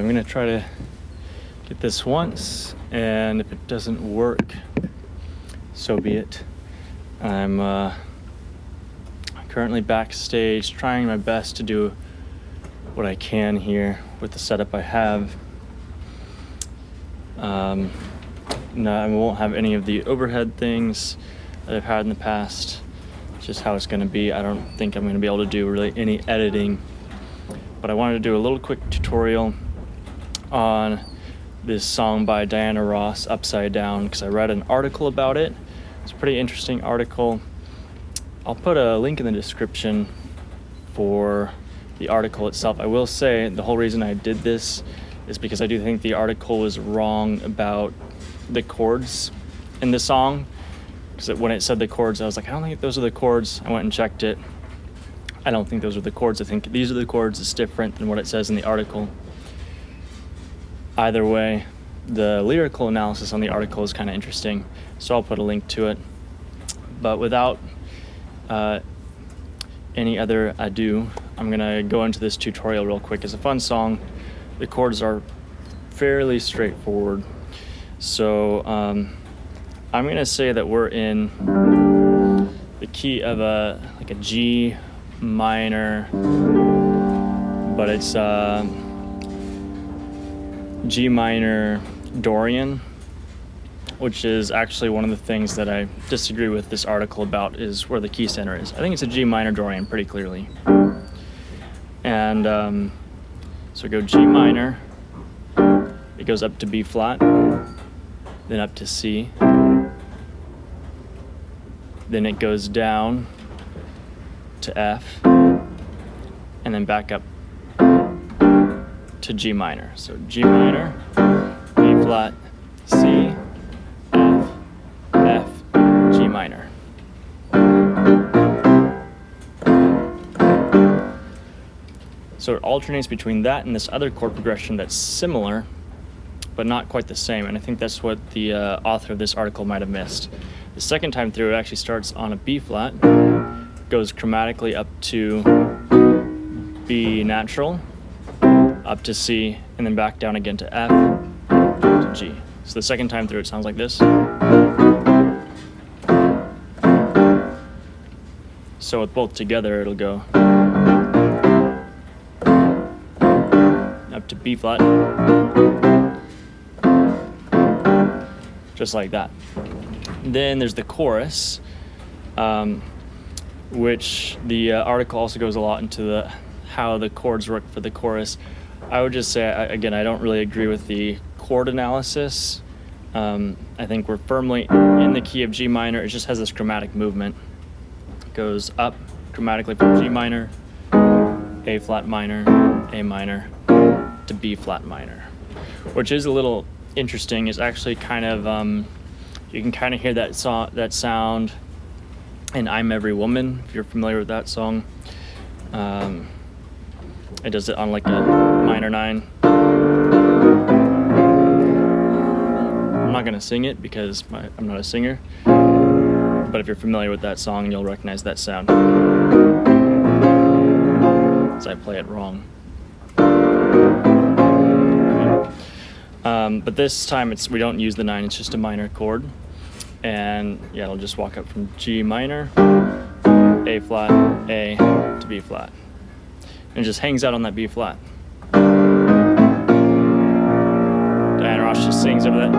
I'm gonna try to get this once, and if it doesn't work, so be it. I'm currently backstage trying my best to do what I can here with the setup I have. No, I won't have any of the overhead things that I've had in the past. It's just how it's going to be. I don't think I'm going to be able to do really any editing, but I wanted to do a little quick tutorial on this song by Diana Ross, Upside Down, because I read an article about it. It's a pretty interesting article. I'll put a link in the description for the article itself. I will say the whole reason I did this is because I do think the article was wrong about the chords in the song. Because when it said the chords, I was like, I don't think those are the chords. I went and checked it. I don't think those are the chords. I think these are the chords. It's different than what it says in the article. Either way, the lyrical analysis on the article is kind of interesting, so I'll put a link to it. But without any other ado, I'm gonna go into this tutorial real quick. It's a fun song. The chords are fairly straightforward. So I'm gonna say that we're in the key of a G minor, but it's G minor Dorian, which is actually one of the things that I disagree with this article about, is where the key center is. I think it's a G minor Dorian pretty clearly. And so go G minor, it goes up to B flat, then up to C, then it goes down to F, and then back up to G minor. So G minor, B flat, C, F, F, G minor. So it alternates between that and this other chord progression that's similar, but not quite the same. And I think that's what the author of this article might have missed. The second time through, it actually starts on a B flat, goes chromatically up to B natural, up to C, and then back down again to F, to G. So the second time through, it sounds like this. So with both together, it'll go up to B flat, just like that. Then there's the chorus, which the article also goes a lot into how the chords work for the chorus. I would just say, again, I don't really agree with the chord analysis. I think we're firmly in the key of G minor. It just has this chromatic movement. It goes up chromatically from G minor, A flat minor, A minor, to B flat minor, which is a little interesting. It's actually kind of, you can kind of hear that sound in I'm Every Woman, if you're familiar with that song. It does it on like a minor 9. I'm not gonna sing it because I'm not a singer, but if you're familiar with that song, you'll recognize that sound, as I play it wrong. But this time we don't use the 9, it's just a minor chord. And yeah, it'll just walk up from G minor, A flat, A to B flat. And it just hangs out on that B flat. Diana Ross just sings over that.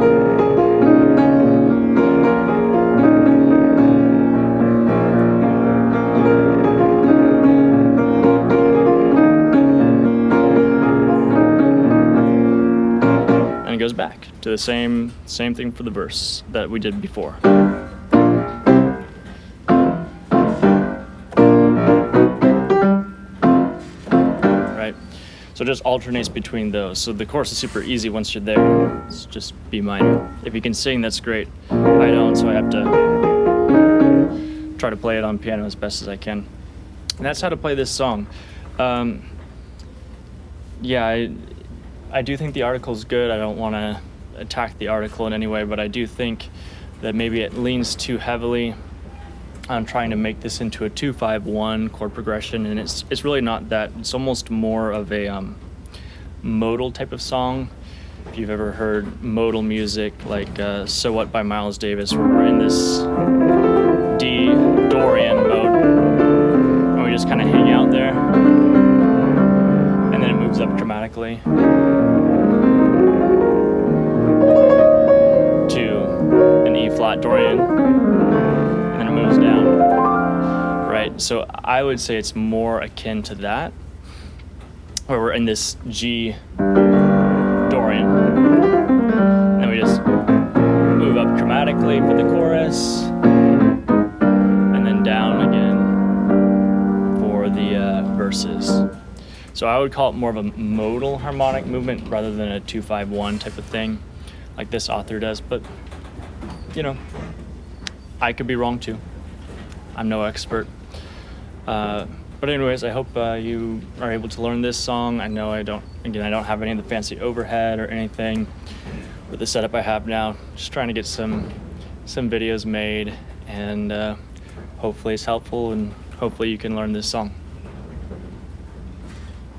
It goes back to the same thing for the verse that we did before. Right? So it just alternates between those. So the chorus is super easy once you're there. It's just B minor. If you can sing, that's great. I don't, so I have to try to play it on piano as best as I can. And that's how to play this song. Yeah, I do think the article's good. I don't want to attack the article in any way, but I do think that maybe it leans too heavily on trying to make this into a 2-5-1 chord progression, and it's really not that. It's almost more of a modal type of song. If you've ever heard modal music, like So What by Miles Davis, where we're in this D Dorian mode, and we just kind of hang out there, and then it moves up dramatically to an E flat Dorian, and then it moves down, right? So I would say it's more akin to that, where we're in this G Dorian, and we just move up chromatically for the chorus, and then down again for the verses. So I would call it more of a modal harmonic movement rather than a 2-5-1 type of thing, like this author does. But you know, I could be wrong too. I'm no expert. But anyways, I hope you are able to learn this song. I know I don't have any of the fancy overhead or anything with the setup I have now. Just trying to get some videos made, and hopefully it's helpful, and hopefully you can learn this song.